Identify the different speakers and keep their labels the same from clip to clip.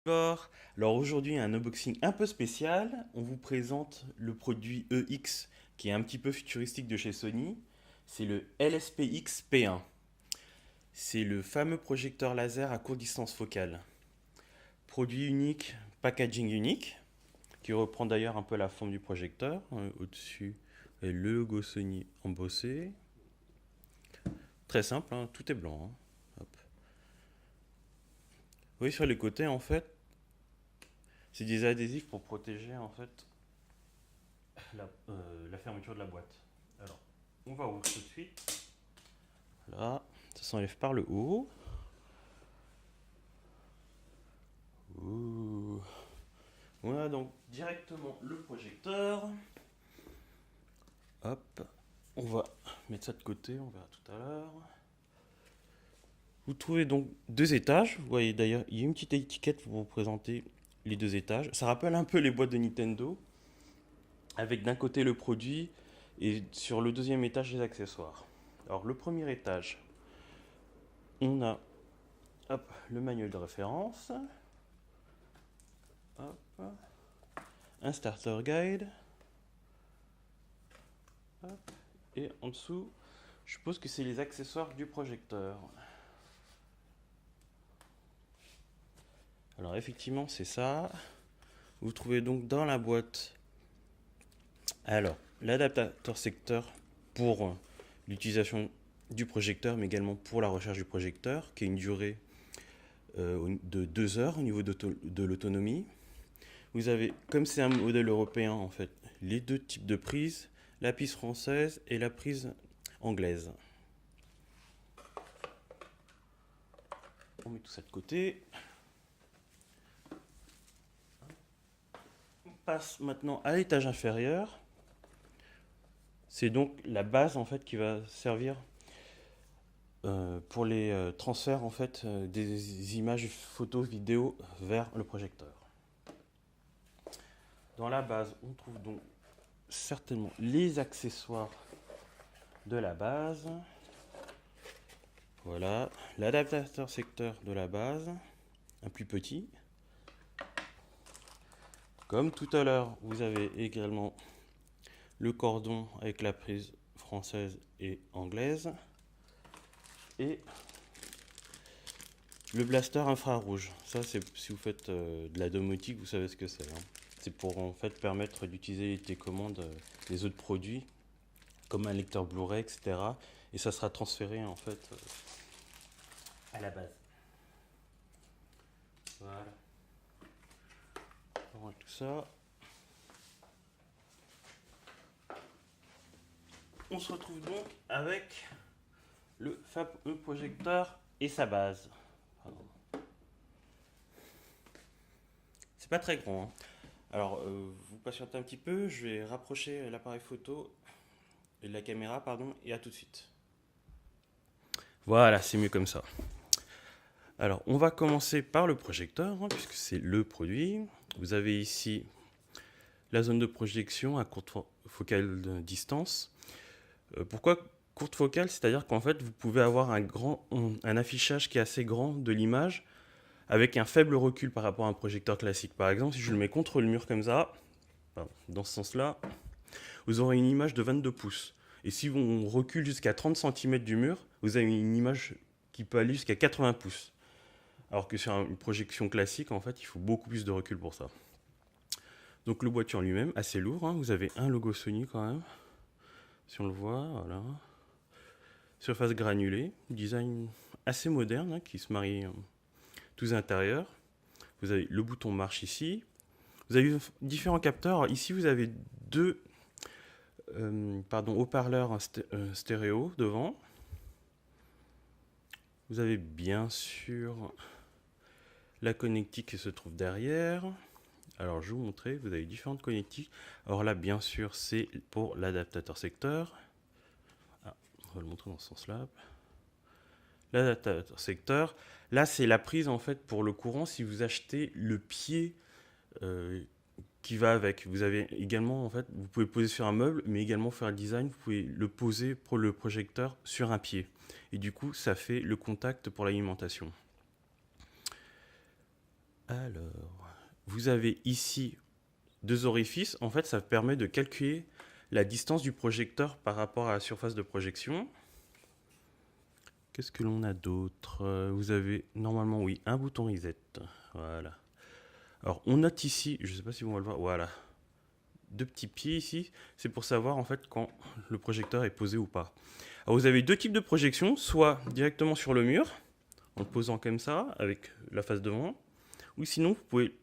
Speaker 1: Bonjour. Alors aujourd'hui, un unboxing un peu spécial. On vous présente le produit EX qui est un petit peu futuristique de chez Sony. C'est le LSPX P1. C'est le fameux projecteur laser à courte distance focale. Produit unique, packaging unique, qui reprend d'ailleurs un peu la forme du projecteur. Au-dessus, le logo Sony embossé. Très simple, hein, tout est blanc, hein. Hop. Vous voyez sur les côtés, en fait, c'est des adhésifs pour protéger en fait la fermeture de la boîte. Alors, on va ouvrir tout de suite. Là, ça s'enlève par le haut. Ouh. Voilà donc directement le projecteur. Hop, on va mettre ça de côté, on verra tout à l'heure. Vous trouvez donc deux étages. Vous voyez d'ailleurs, il y a une petite étiquette pour vous présenter les deux étages. Ça rappelle un peu les boîtes de Nintendo, avec d'un côté le produit et sur le deuxième étage les accessoires. Alors le premier étage, on a hop, le manuel de référence, hop, un starter guide, hop, et en dessous, je suppose que c'est les accessoires du projecteur. Alors effectivement, c'est ça. Vous trouvez donc dans la boîte, alors, l'adaptateur secteur pour l'utilisation du projecteur, mais également pour la recherche du projecteur, qui a une durée de 2 heures au niveau de l'autonomie. Vous avez, comme c'est un modèle européen en fait, les deux types de prises, la prise française et la prise anglaise. On met tout ça de côté. On passe maintenant à l'étage inférieur. C'est donc la base en fait qui va servir pour les transferts en fait des images photos vidéo vers le projecteur. Dans la base, on trouve donc certainement les accessoires de la base. Voilà, l'adaptateur secteur de la base, un plus petit. Comme tout à l'heure, vous avez également le cordon avec la prise française et anglaise. Et le blaster infrarouge. Ça, c'est si vous faites de la domotique, vous savez ce que c'est, hein. C'est pour en fait permettre d'utiliser les télécommandes des autres produits, comme un lecteur Blu-ray, etc. Et ça sera transféré en fait à la base. Voilà. On range tout ça. On se retrouve donc avec le fameux projecteur et sa base. Pardon. C'est pas très grand, hein. Alors, vous patientez un petit peu, je vais rapprocher l'appareil photo et la caméra, pardon, et à tout de suite. Voilà, c'est mieux comme ça. Alors, on va commencer par le projecteur, hein, puisque c'est le produit. Vous avez ici la zone de projection à courte focale de distance. Pourquoi courte focale? C'est-à-dire qu'en fait, vous pouvez avoir un affichage qui est assez grand de l'image avec un faible recul par rapport à un projecteur classique. Par exemple, si je le mets contre le mur comme ça, dans ce sens-là, vous aurez une image de 22 pouces. Et si on recule jusqu'à 30 cm du mur, vous avez une image qui peut aller jusqu'à 80 pouces. Alors que sur une projection classique, en fait, il faut beaucoup plus de recul pour ça. Donc le boîtier en lui-même, assez lourd, hein. Vous avez un logo Sony quand même, si on le voit, voilà. Surface granulée, design assez moderne, hein, qui se marie tous intérieurs. Vous avez le bouton marche ici. Vous avez différents capteurs. Alors, ici, vous avez deux haut-parleurs stéréo devant. Vous avez bien sûr la connectique qui se trouve derrière. Alors, je vais vous montrer, vous avez différentes connectiques. Alors là, bien sûr, c'est pour l'adaptateur secteur. Ah, on va le montrer dans ce sens-là. L'adaptateur secteur. Là, c'est la prise, en fait, pour le courant si vous achetez le pied qui va avec. Vous avez également, en fait, vous pouvez le poser sur un meuble, mais également faire le design, vous pouvez le poser pour le projecteur sur un pied. Et du coup, ça fait le contact pour l'alimentation. Alors, vous avez ici deux orifices. En fait, ça permet de calculer la distance du projecteur par rapport à la surface de projection. Qu'est-ce que l'on a d'autre? Vous avez normalement, oui, un bouton reset. Voilà. Alors, on note ici, je ne sais pas si vous le voir, voilà, deux petits pieds ici. C'est pour savoir en fait quand le projecteur est posé ou pas. Alors, vous avez deux types de projection, soit directement sur le mur, en le posant comme ça, avec la face devant, ou sinon, vous pouvez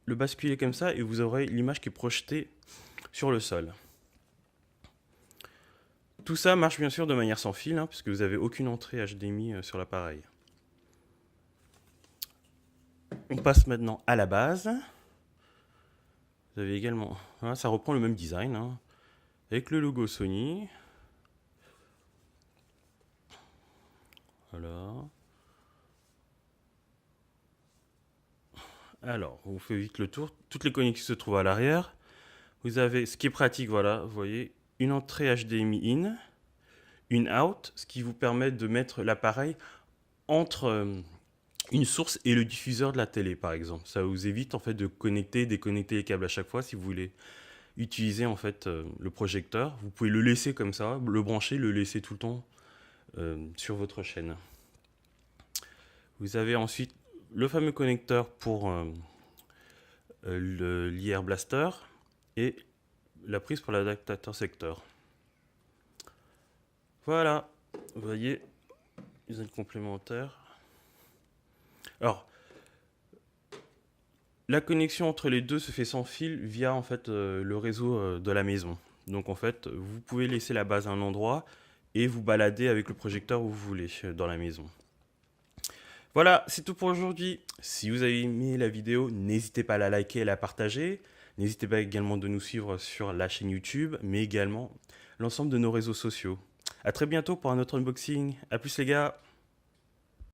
Speaker 1: le basculer comme ça et vous aurez l'image qui est projetée sur le sol. Tout ça marche bien sûr de manière sans fil, hein, puisque vous n'avez aucune entrée HDMI sur l'appareil. On passe maintenant à la base. Vous avez également, hein, ça reprend le même design, hein, avec le logo Sony. Voilà. Alors, on vous fait vite le tour. Toutes les connexions se trouvent à l'arrière. Vous avez, ce qui est pratique, voilà, vous voyez, une entrée HDMI in, une out, ce qui vous permet de mettre l'appareil entre une source et le diffuseur de la télé, par exemple. Ça vous évite en fait de connecter, déconnecter les câbles à chaque fois si vous voulez utiliser en fait le projecteur. Vous pouvez le laisser comme ça, le brancher, le laisser tout le temps sur votre chaîne. Vous avez ensuite le fameux connecteur pour l'IR Blaster et la prise pour l'adaptateur secteur. Voilà, vous voyez, ils ont une complémentaire. Alors, la connexion entre les deux se fait sans fil via en fait le réseau de la maison. Donc en fait, vous pouvez laisser la base à un endroit et vous balader avec le projecteur où vous voulez dans la maison. Voilà, c'est tout pour aujourd'hui. Si vous avez aimé la vidéo, n'hésitez pas à la liker et à la partager. N'hésitez pas également de nous suivre sur la chaîne YouTube, mais également l'ensemble de nos réseaux sociaux. A très bientôt pour un autre unboxing. A plus les gars!